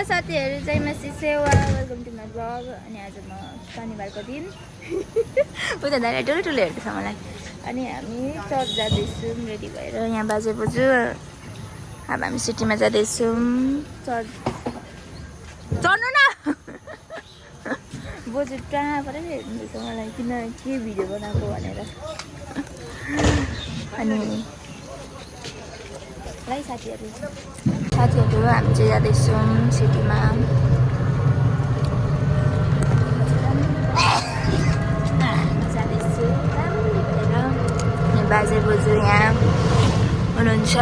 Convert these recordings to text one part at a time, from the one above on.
साथीहरु जय मसी सेवा वेलकम टु माई ब्लग। अनि आज म शनिबारको दिन उता दाइ ठुलो ठुलो हेर्दैछ मलाई। अनि हामी चर्च जाँदैछौँ रेडी भएर। यहाँ बाजे बोजू अब हामी सिटीमा जाँदैछौँ चर्च चढ्नु न। बोजू टाढा परेर हेर्दैछ मलाई किन के भिडियो बनाएको भनेर। अनि लाइ साथीहरु हामी चाहिँ जाँदैछौँ सिटीमा। जाँदैछु बाजे बोजू यहाँ हुनुहुन्छ।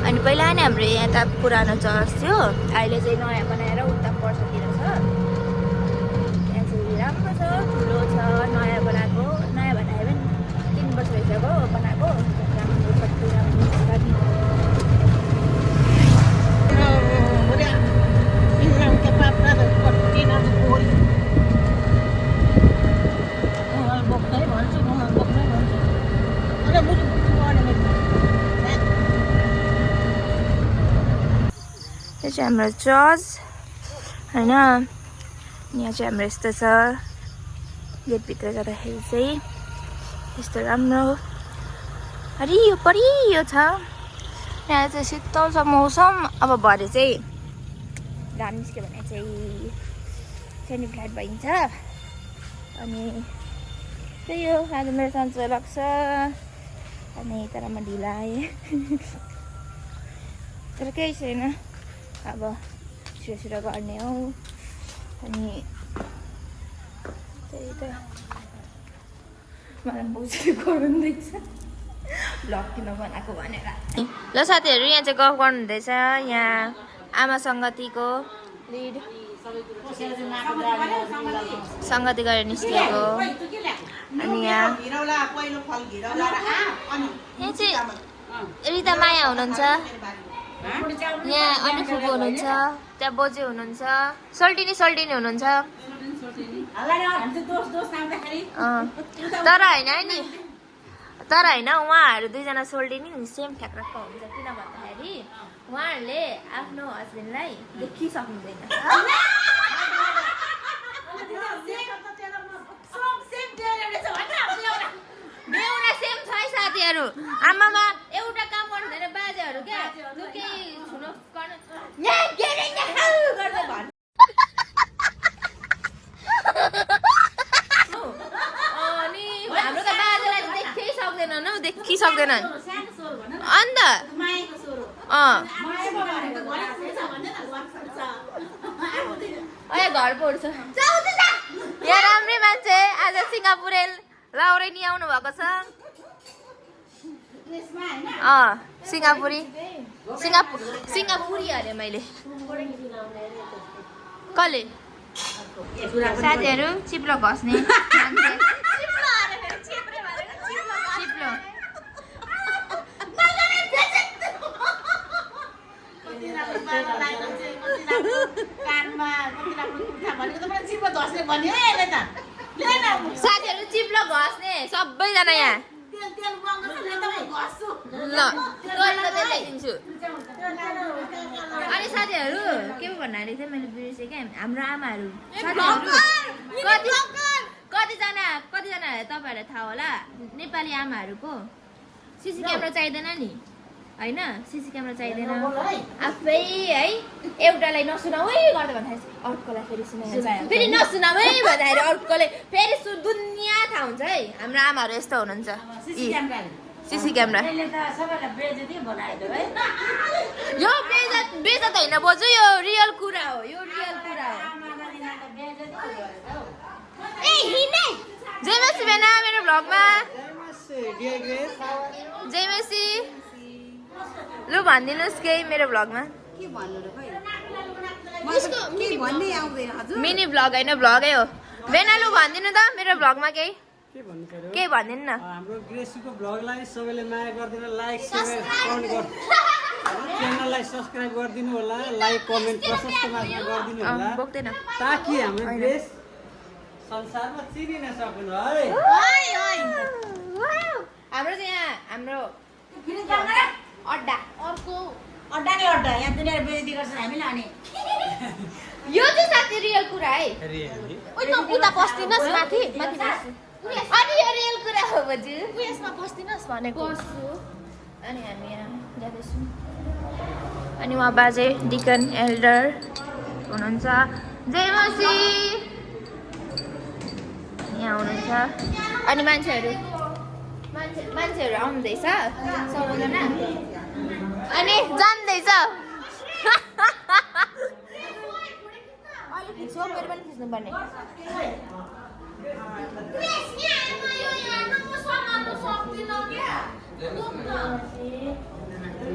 अनि पहिला नै हाम्रो यहाँ त पुरानो चर्च थियो, अहिले चाहिँ नयाँ बनाएर उता पर्सतिर छ। यहाँ चाहिँ राम्रो छ, ठुलो छ, नयाँ बनाएको। नयाँ बनायो भने 3 वर्ष भइसक्यो बनाएको। राम्रो कति राम्रो यो चाहिँ हाम्रो चर्च होइन। यहाँ चाहिँ हाम्रो यस्तो छ, गेटभित्र जाँदाखेरि चाहिँ यस्तो राम्रो हरियो परियो छ। यहाँ चाहिँ शीतल छ मौसम। अब भरे चाहिँ घाम निस्क्यो भने चाहिँ सेनी फ्ल्याट भइन्छ। अनि त्यही हो, आज मेरो सन्चो लाग्छ। अनि तर म ढिला आएँ तर केही छैन, अब छिटो गर्ने हो। अनि त्यही त मलाई बुझ्नु गराउँदैछ भ्लग किन बनाएको भनेर। ल साथीहरू यहाँ चाहिँ गफ गर्नुहुँदैछ। यहाँ आमा सङ्गतिको लिड सङ्गति गरेर निस्किएको। अनि यहाँ चाहिँ रिता माया हुनुहुन्छ, यहाँ अनि फुपू हुनुहुन्छ, त्यहाँ बोजे हुनुहुन्छ, सल्टिनी हुनुहुन्छ। तर होइन उहाँहरू दुईजना सोल्टिनी सेम ठ्याक्राक्क हुन्छ। किन भन्दाखेरि उहाँहरूले आफ्नो हस्बेन्डलाई देखिसक्नुहुँदैन। बेहुना सेम छ है साथीहरू। आमामा एउटा काम गर्नुहुँदैन बाजेहरू क्या, केही छुनु गर्नु अनि हाम्रो त बाजेलाई देखिसक्दैन अन्त घर पोड्छ। यहाँ राम्रै मान्छे आज सिङ्गापुरेल लाउरे नि आउनु भएको छ। सिङ्गापुरी अरे मैले कसले साथीहरू चिप्लो घस्ने साथीहरू चिप्लो घस्ने सबैजना यहाँ ल ल्याइदिन्छु। अनि साथीहरू के पो भन्नाले चाहिँ मैले बिर्सेँ क्या। हाम्रो आमाहरू कतिजना तपाईँहरूलाई थाहा होला, नेपाली आमाहरूको सिसी क्यामेरा चाहिँदैन नि होइन। सिसी क्यामेरा चाहिँदैन, आफै है एउटालाई नसुनाऊ है गर्दा भन्दाखेरि अर्कोलाई फेरि सुनाइहाल्छ, फेरि नसुनाऊ है भन्दाखेरि अर्कोले फेरि दुनियाँ थाहा हुन्छ है। हाम्रो आमाहरू यस्तो हुनुहुन्छ। सिसी क्यामेरा यो बेजत होइन बोजू, यो रियल कुरा हो, यो रियल कुरा हो। जय मसी बेना मेरो भ्लगमा जय मसी लु भनिदिनुहोस् केही मेरो भ्लगमा। के भन्नु र खै मिनी भ्लग होइन भ्लगै हो बेनालु भनिदिनु त मेरो भ्लगमा केही केही भनिदिनु न हाम्रो ग्रेसीको भ्लगलाई सबैले माया गरिदिनु लाइक सेयर कमेन्ट गर्नु च्यानललाई सब्स्क्राइब गरिदिनु होला लाइक कमेन्ट प्रशस्त मात्रामा गरिदिनु होला बोक्दैन ताकि हाम्रो ग्रेस संसारमा चिनिन सकुन् है हाम्रो चाहिँ यहाँ हाम्रो अड्डा अर्को अड्डा नै अड्डा यहाँ दुनियाँ बेइज्जती गर्छन् हामीले अनि यो चाहिँ साथी रियल कुरा है रियली ओइ न उता पस्दिनस् माथि माथि बस्छु अनि यो रियल कुरा हो बजु उयसमा पस्दिनस् भनेको बस्छु अनि हामी यहाँ जाँदैछौँ अनि उहाँ बाजे डिकन एल्डर हुनुहुन्छ जय मसी यहाँ हुनुहुन्छ अनि मान्छेहरू आउँदैछ सबैजना अनि जान्दैछ अलिक खिच्नु मेरो पनि खिच्नु पर्ने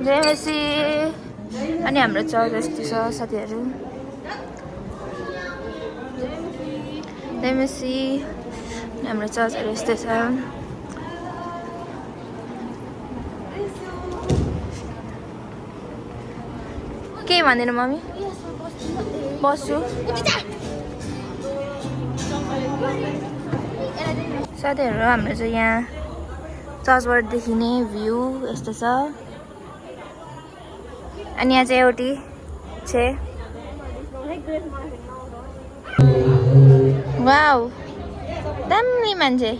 जय मसी अनि हाम्रो चर्च यस्तो छ साथीहरू जय मसी हाम्रो चर्चहरू यस्तै छ के भन्दैन मम्मी बस्छु साथीहरू हाम्रो चाहिँ यहाँ चर्चबाट देखिने भ्यू यस्तो छ अनि यहाँ चाहिँ एउटी छे वाउ दामी मान्छे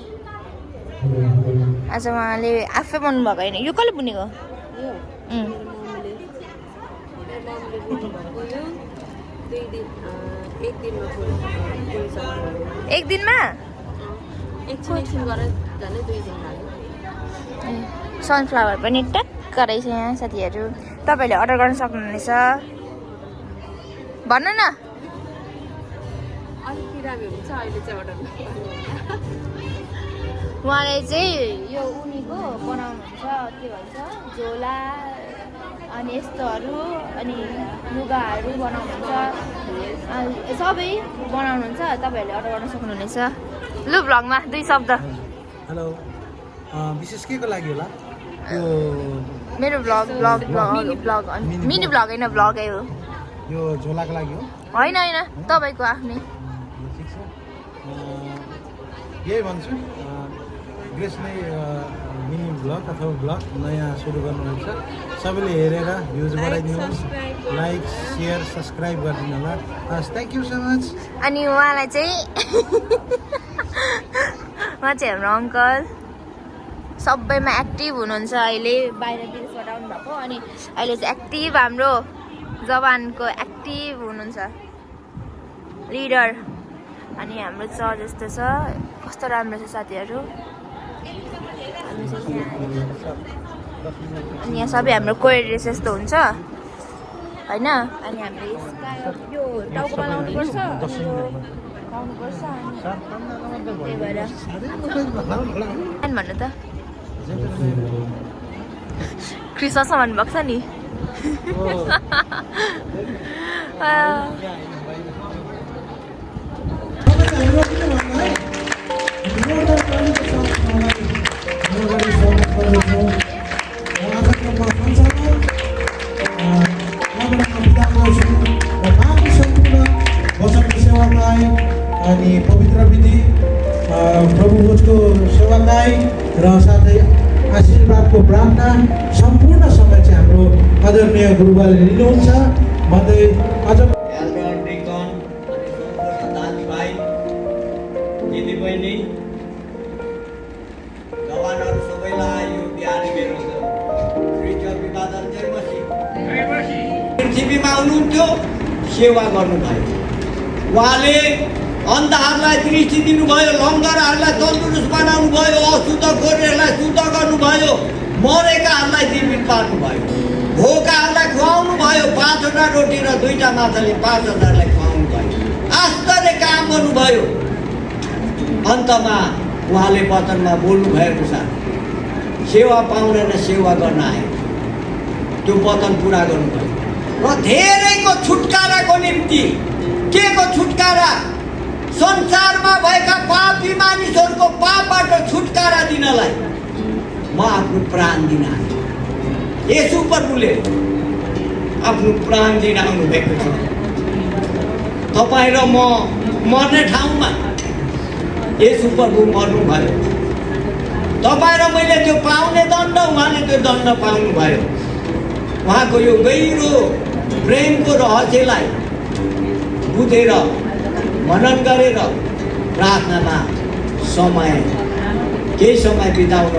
आज उहाँले आफै बनाउनु भएको होइन यो कसले बुनेको एक दिनमा एकछिन गरेर झन् 2 दिन लाग्यो सनफ्लावर पनि टक्क रहेछ यहाँ साथीहरू तपाईँहरूले अर्डर गर्न सक्नुहुनेछ भन्नु न अलिक बिरामीहरू छ अहिले चाहिँ अर्डर उहाँले चाहिँ यो उनीको बनाउनुहुन्छ के भन्छ झोला अनि यस्तोहरू अनि लुगाहरू बनाउनुहुन्छ सबै बनाउनुहुन्छ तपाईँहरूले अर्डर गर्न सक्नुहुनेछ लु भ्लगमा 2 शब्द हेलो विशेष के को लागि होला यो मेरो भ्लग मिनी भ्लग होइन भ्लगै हो यो झोलाको लागि हो होइन तपाईँको आफ्नै ठिक छ यही भन्छु ग्रेस नै मिनी भ्लग अथवा भ्लग नयाँ सुरु गर्नुहुन्छ सबैले हेरेर भ्युज बढाइदिनुहोस् लाइक सेयर सब्सक्राइब गरिदिनु होला हस् थ्याङ्क यू सो मच अनि उहाँलाई चाहिँ उहाँ चाहिँ हाम्रो अङ्कल सबैमा एक्टिभ हुनुहुन्छ अहिले बाहिर विदेशबाट आउनुभएको अनि अहिले चाहिँ एक्टिभ हाम्रो जवानको एक्टिभ हुनुहुन्छ लिडर अनि हाम्रो चर्च यस्तो छ कस्तो राम्रो छ साथीहरू अनि यहाँ सबै हाम्रो कोरिडोर यस्तो हुन्छ होइन अनि हामीले यो टाउकोमा लाउनुपर्छ लाउनुपर्छ त्यही भएर भन्नु त क्रिसमसमा भन्नुभएको छ नि अनि पवित्र विधि प्रभु भोजको सेवाकाई र साथै आशीर्वादको प्रार्थना सम्पूर्ण समय चाहिँ हाम्रो आदरणीय गुरुबाले लिनुहुन्छ भन्दै आज दाजुभाइ दिदीबहिनी जवानहरू सबैलाई यो बिहानी मेरो विभाजन पृथ्वीमा हुनुहुन्थ्यो सेवा गर्नुभयो उहाँले अन्धहरूलाई दृष्टि दिनुभयो लङ्गरहरूलाई तन्दुरुस्त बनाउनु भयो अशुद्ध खोरेहरूलाई शुद्ध गर्नुभयो मरेकाहरूलाई जीवित पार्नुभयो भोकाहरूलाई खुवाउनु भयो 5वटा रोटी र 2टा माछाले 5000लाई खुवाउनु भयो आश्चर्य काम गर्नुभयो अन्तमा उहाँले वचनमा बोल्नु भएको छ सेवा पाउन सेवा गर्न आए त्यो वचन पुरा गर्नुभयो र धेरैको छुटकाराको निम्ति मानिसहरूको पापबाट छुटकारा दिनलाई म आफ्नो प्राण दिन आएँ। यसो प्रभुले आफ्नो प्राण दिन आउनुभएको छ। तपाईँ र म मर्ने ठाउँमा यसो प्रभु मर्नुभयो। तपाईँ र मैले त्यो पाउने दण्ड उहाँले त्यो दण्ड पाउनुभयो। उहाँको यो गहिरो प्रेमको रहस्यलाई बुझेर मनन गरेर प्रार्थनामा केही समय बिताउन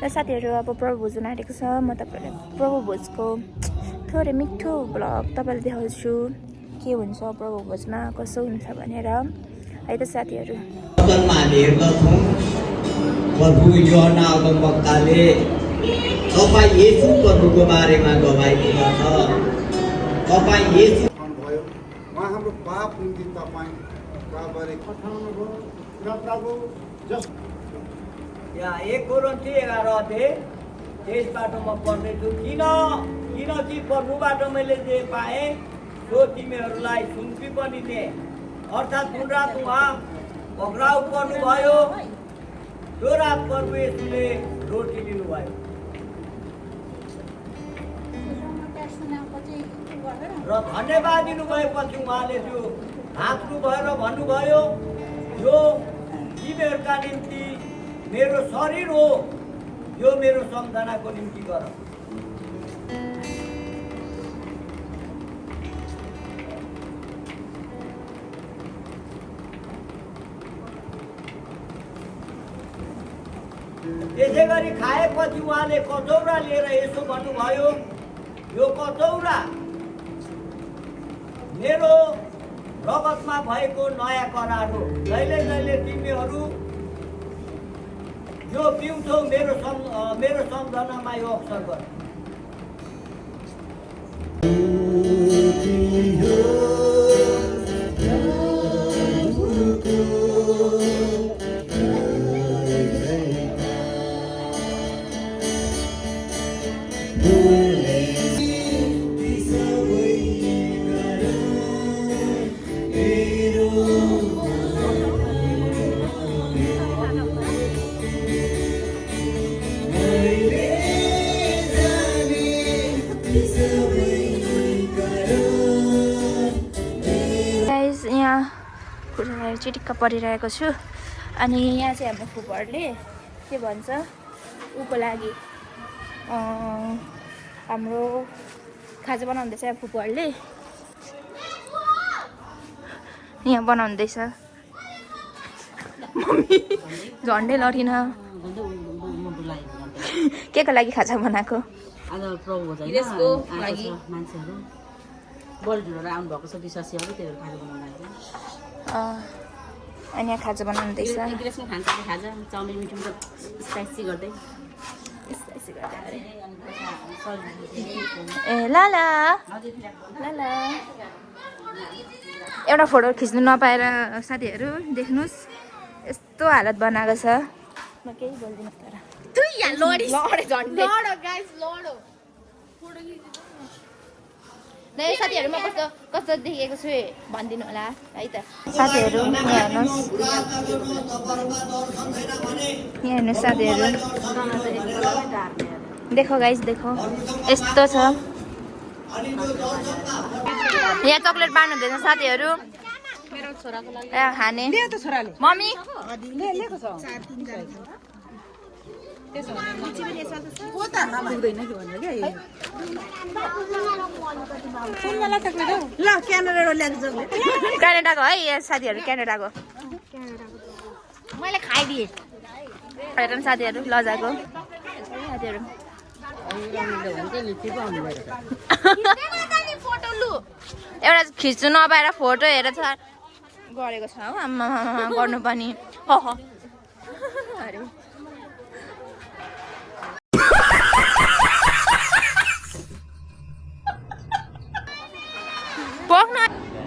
र साथीहरू अब प्रभु भोजन आएको छ। म तपाईँहरूलाई प्रभु भोजको थोरै मिठो ब्लग तपाईँलाई देखाउँछु के हुन्छ प्रभु भोजमा कसो हुन्छ भनेर है त साथीहरू। वचनमा हामी हेर्दछौँ प्रभु यूहन्ना अगमवक्ताले तपाईँ येशू प्रभुको बारेमा गवाही दिँदछ। तपाईँ येशू भयो उहाँ हाम्रो पाप निम्ति तपाईँ कालबारी पठाउनुभयो र प्रभु जस यहाँ 1 कोरिन्थी 11 अध्याय 23बाट म पढ्दैछु। किनकि प्रभुबाट मैले जे पाएँ त्यो तिमीहरूलाई सुम्पी पनि दिएँ। अर्थात् जुन रात उहाँ पक्राउ पर्नुभयो त्यो रात प्रभु येशूले रोटी लिनुभयो र धन्यवाद दिनुभएपछि उहाँले त्यो हाँक्नुभयो र भन्नुभयो यो तिमीहरूका निम्ति मेरो शरीर हो, यो मेरो सम्झनाको निम्ति गर। त्यसै गरी खाएपछि उहाँले कचौरा लिएर यसो भन्नुभयो यो कचौरा मेरो रगतमा भएको नयाँ करार हो। जहिले जहिले तिमीहरू यो पिउँछौ मेरो सम्झनामा यो अवसर गर। कुरालाई चिटिक्क पढिरहेको छु। अनि यहाँ चाहिँ हाम्रो फुपूहरूले के भन्छ उको लागि हाम्रो खाजा बनाउँदैछ फुपूहरूले। यहाँ बनाउँदैछ मम्मी झन्डै लडिन के को लागि खाजा बनाएको? मान्छेहरू बलिडुहरू आउनुभएको छ विश्वासीहरू त्यही भएर खाजा बनाउनु अनि यहाँ खाजा बनाउँदैछ। खाजा चाउमिन मिठो मिठो स्पाइसी गर्दै ए ल ल एउटा फोटो खिच्नु नपाएर साथीहरू देख्नुहोस् यस्तो हालत बनाएको छ। म केही बोल्दिनँ तर साथीहरू म कस्तो कस्तो देखेको छु भनिदिनु होला है त साथीहरू। यहाँ हेर्नुहोस् साथीहरू देखो गाइस देखो यस्तो छ। यहाँ चक्लेट बाँड्नुहुँदैछ साथीहरू खाने मम्मी क्यानाडाको है यहाँ साथीहरू क्यानाडाको मैले खाइदिएँ हेर साथीहरू लजाको साथीहरू एउटा खिच्नु नपाएर फोटो हेरेर गरेको छ हौ आम्मा गर्नु पनि अरे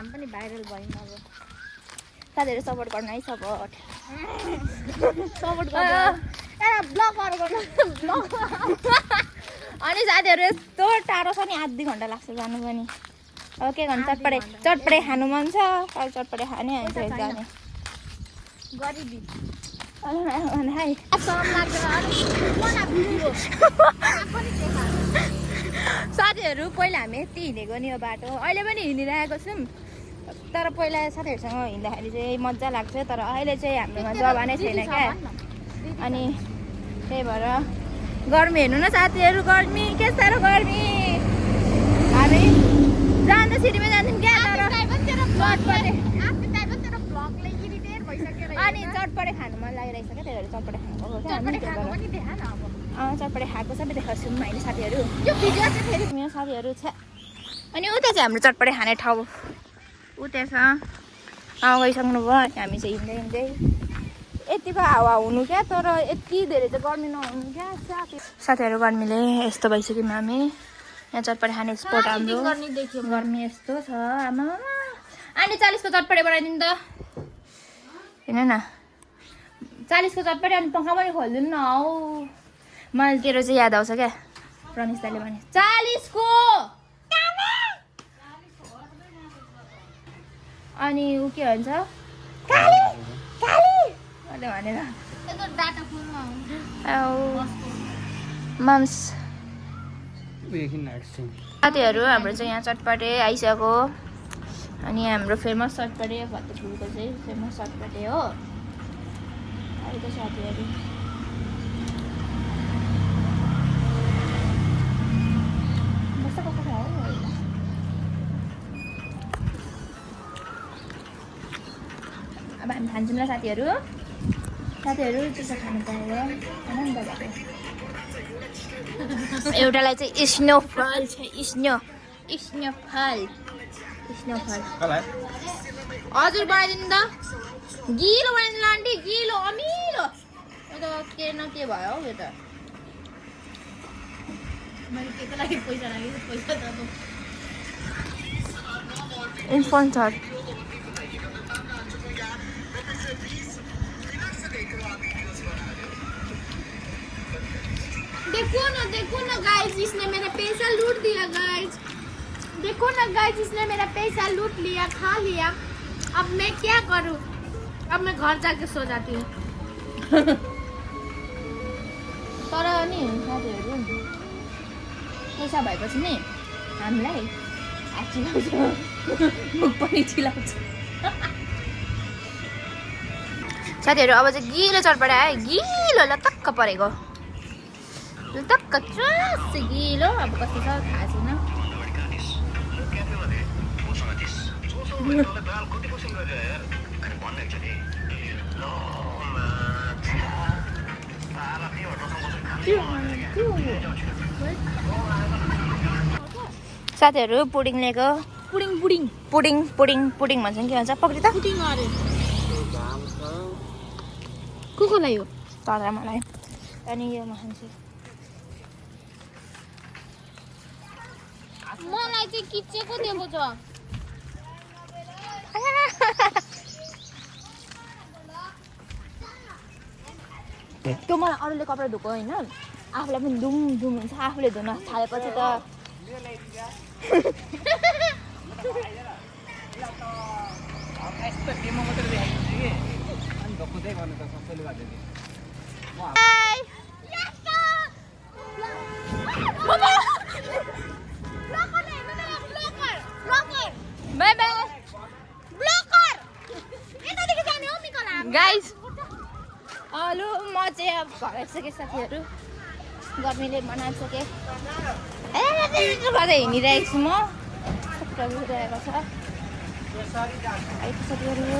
हामी पनि भाइरल भयौँ अब साथीहरू सपोर्ट गर्नु है सपोर्ट सपोर्ट गर्नु ब्लगहरू गर्नु ब्लग अनि साथीहरू यस्तो टाढो छ नि आधी घन्टा लाग्छ जानु पनि अब के गर्नु चटपटे खानु मन छ कहिले चटपटे खाने अनि फेरि जाने गरिबी हाई सम लाग्दैन बना भिडियो साथीहरू पहिला हामी यति हिँडेको नि यो बाटो अहिले पनि हिँडिरहेको छौँ तर पहिला साथीहरूसँग हिँड्दाखेरि चाहिँ मजा लाग्छ तर अहिले चाहिँ हाम्रोमा जवानै छैन क्या अनि त्यही भएर गर्मी हेर्नु न साथीहरू गर्मी के साह्रो गर्मी हामी जाँदा सिटीमा जान्छौँ क्या तर अनि चटपटे खानु मन लागिरहेछ क्या त्यही भएर चटपटे खानु चटपटे खाएको सबै देखाउँछौँ होइन साथीहरू यो भिडियो चाहिँ फेरि मेरो साथीहरू छ अनि उता चाहिँ हाम्रो चटपटे खाने ठाउँ उता छ गइसक्नु भयो अनि हामी चाहिँ हिँड्दै हिँड्दै यतिको हावा हुनु क्या तर यति धेरै चाहिँ गर्मी नहुनु क्या साथीहरू गर्मीले यस्तो भइसक्यौँ हामी यहाँ चटपटे खाने स्पट हाम्रो गर्मी यस्तो छ आमा अनि 40को चटपटे बनाइदिनु त हेर्न न 40को चटपटे अनि पङ्खा पनि खोलिदिनु न हौ मैले तेरो चाहिँ याद आउँछ क्या प्रनिस दाले भने 40को अनि ऊ के भन्छ काली भनेर डाटा फुलमा मम्स साथीहरू हाम्रो चाहिँ यहाँ चटपटे आइसक्यो अनि हाम्रो फेमस चटपटे भत्तेपुरको चाहिँ फेमस चटपटे हो अहिले त साथीहरू अब हामी खान्छौँ ल साथीहरू त्यसो खानु पाएर आनन्द भएको एउटालाई चाहिँ स्नोफल छ स्नोफल हजुर बनाइदिनु त गिलो बनाइदिनु आन्टी गिलो अमिलो यो त के न के भयो हौ यो त मैले केको लागि पैसा लाग्यो पैसा त इन्फोन छ देखो ना गाइस, इसने मेरा पैसा लूट दिया गाइस। देखो ना गाइस, इसने मेरा पैसा लूट लिया, खा लिया। अब मैं क्या करूं? अब मैं घर जाके सो जाती हूँ। तर नि साथीहरू पैसा भएपछि नि हामीलाई चिलाउँछ, मुख पनि चिलाउँछ। साथीहरू अब चाहिँ गिलो चटपटा है, गिलो लतक्क परेको, लतक्क च्वास गिलो। अब कस्तो छ थाहा छैन। साथीहरू पुडिङ लिएको। पुडिङ पुडिङ पुडिङ पुडिङ पुडिङ भन्छ नि, के भन्छ पक्री त? पुडिङ अरे को लाग्यो? तर मलाई अनि यो खान्छु। मलाई चाहिँ किचेको दिएको छ। त्यो मलाई अरूले कपडा धोएको होइन, आफूलाई पनि धुम धुम हुन्छ। आफूले धुन थालेपछि त गाइस हेलो, म चाहिँ अब घर आइसकेँ साथीहरू। गर्मीले बनाइसकेँ। गर्दै हिँडिरहेको छु म। गइरहेको छ आएको साथीहरू।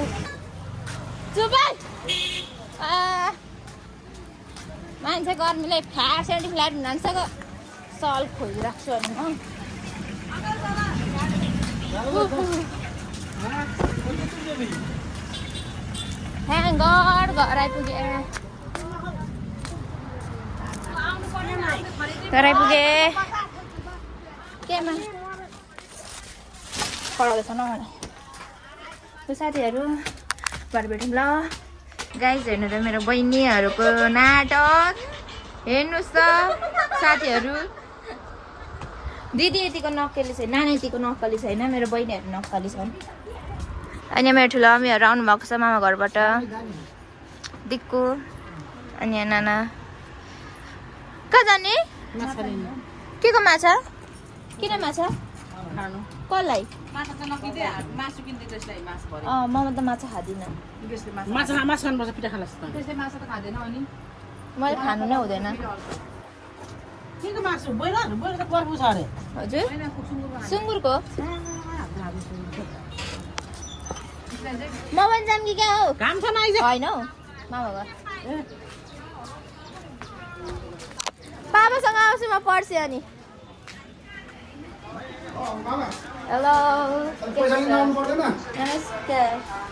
मान्छे गर्मीले फ्ल्याट सेन्टी फ्ल्याट हुनान्सको सल खोजिरहेको छु अनि घर आइपुगेँ। घर आइपुगेँ। केमा पढाउँदैछ न मलाई साथीहरू। घर भेटौँ ल। गाइज हेर्नु त मेरो बहिनीहरूको नाटक हेर्नुहोस् त साथीहरू। दिदी यतिको नक्कली छैन, नानी यतिको नक्कली छैन, मेरो बहिनीहरू नक्कली छन्। अनि मेरो ठुलो मम्मीहरू आउनुभएको छ मामा घरबाट, दिक्कु अनि यहाँ नाना। कहाँ जाने? के को माछा? किन माछा? कसलाई? ममा त माछा खाँदिनँ। मैले खानु नै हुँदैन। हजुर सुँगुरको म पनि जाऊँ कि क्या हो? होइन हौ मामा घर। बाबासँग आउँछु म पर्सि। अनि हेलो नमस्कार।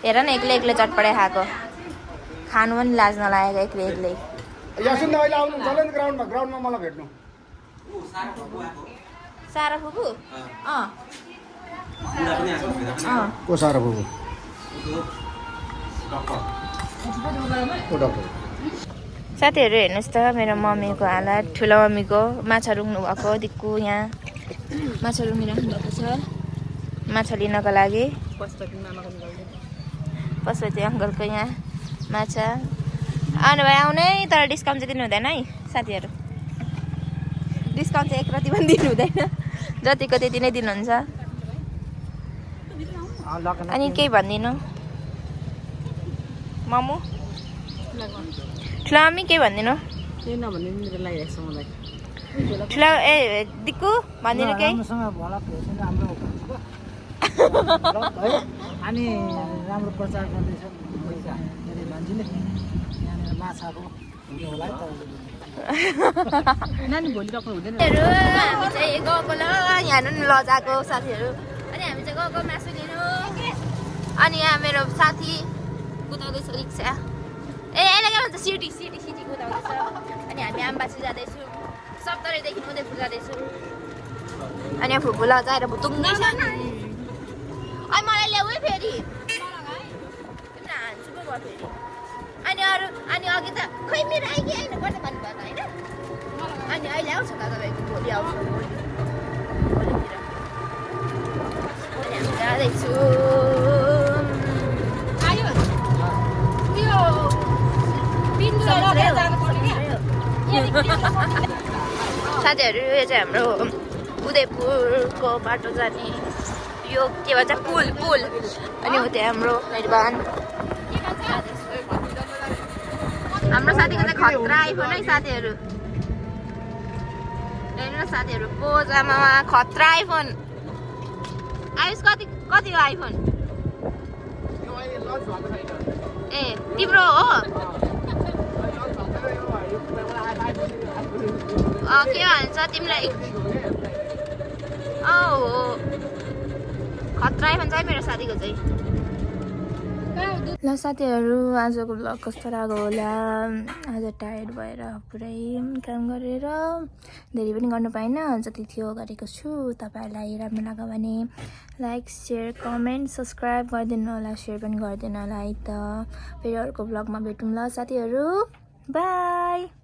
हेर न एक्लै एक्लै चटपटाइ खाएको, खानु पनि लाज नलागेको एक्लै एक्लै। सारा फुपू? को सारा फुपू? साथीहरू हेर्नुहोस् त मेरो मम्मीको हालत। ठुलो मम्मीको माछा रुङ्नु भएको, दिक्कु यहाँ माछा रुङ्गिराख्नु भएको छ माछा लिनको लागि। पशुपति अङ्कलको यहाँ माछा आउनु भयो आउने, तर डिस्काउन्ट चाहिँ दिनु हुँदैन है साथीहरू। डिस्काउन्ट चाहिँ एक रति पनि दिनु हुँदैन, जतिको त्यति नै दिनुहुन्छ। अनि केही भन्दिनँ मामु ठुलो मम्मी केही भन्दिनँ। ठुलो ए दिक्कु भन्दिनँ केही। अनि राम्रो प्रचार गर्दैछ मान्छेले यहाँनिर माछाको होला त नानी भोलि राख्नु हुँदैन। हामी चाहिँ गएको ल यहाँ लजाको साथीहरू। अनि हामी चाहिँ गएको मासु लिनु। अनि यहाँ मेरो साथी कुदाउँदैछ रिक्सा। ए यसलाई के भन्छ? सिटी सिटी सिटी कुदाउँदैछ। अनि हामी आम्बासी जाँदैछु, सप्तरीदेखि उदयपुर जाँदैछु। अनि यहाँ फुपू लजाएर भुतुङ्गै छ। अनि मलाई ल्याऊ है फेरि। भयो फेरि अनि अघि त खै मेरो आइगयो होइन गर्दै भन्नुभयो त होइन अनि अहिले आउँछ त तपाईँको भोलि आउँछ भोलितिर हामी जाँदैछु साथीहरू यो चाहिँ हाम्रो उदयपुरको बाटो जाने यो के भन्छ पुल अनि हो त्यहाँ हाम्रो निर्वाण हाम्रो साथीको चाहिँ खतरा आइफोन है साथीहरू हेर्नु न साथीहरू पोजामा खतरा आइफोन आयुष कति हो आइफोन ए तिम्रो हो के भन्छ तिमीलाई हो खतरा आइफोन चाहिँ मेरो साथीको चाहिँ ल साथीहरू आजको भ्लग कस्तो लाग्यो होला आज टायर्ड भएर पुरै काम गरेर धेरै पनि गर्नु पाइनँ जति थियो गरेको छु तपाईँहरूलाई राम्रो लाग्यो भने लाइक सेयर कमेन्ट सब्सक्राइब गरिदिनु होला सेयर पनि गरिदिनु होला है त फेरि अर्को भ्लगमा भेटौँ ल साथीहरू बाई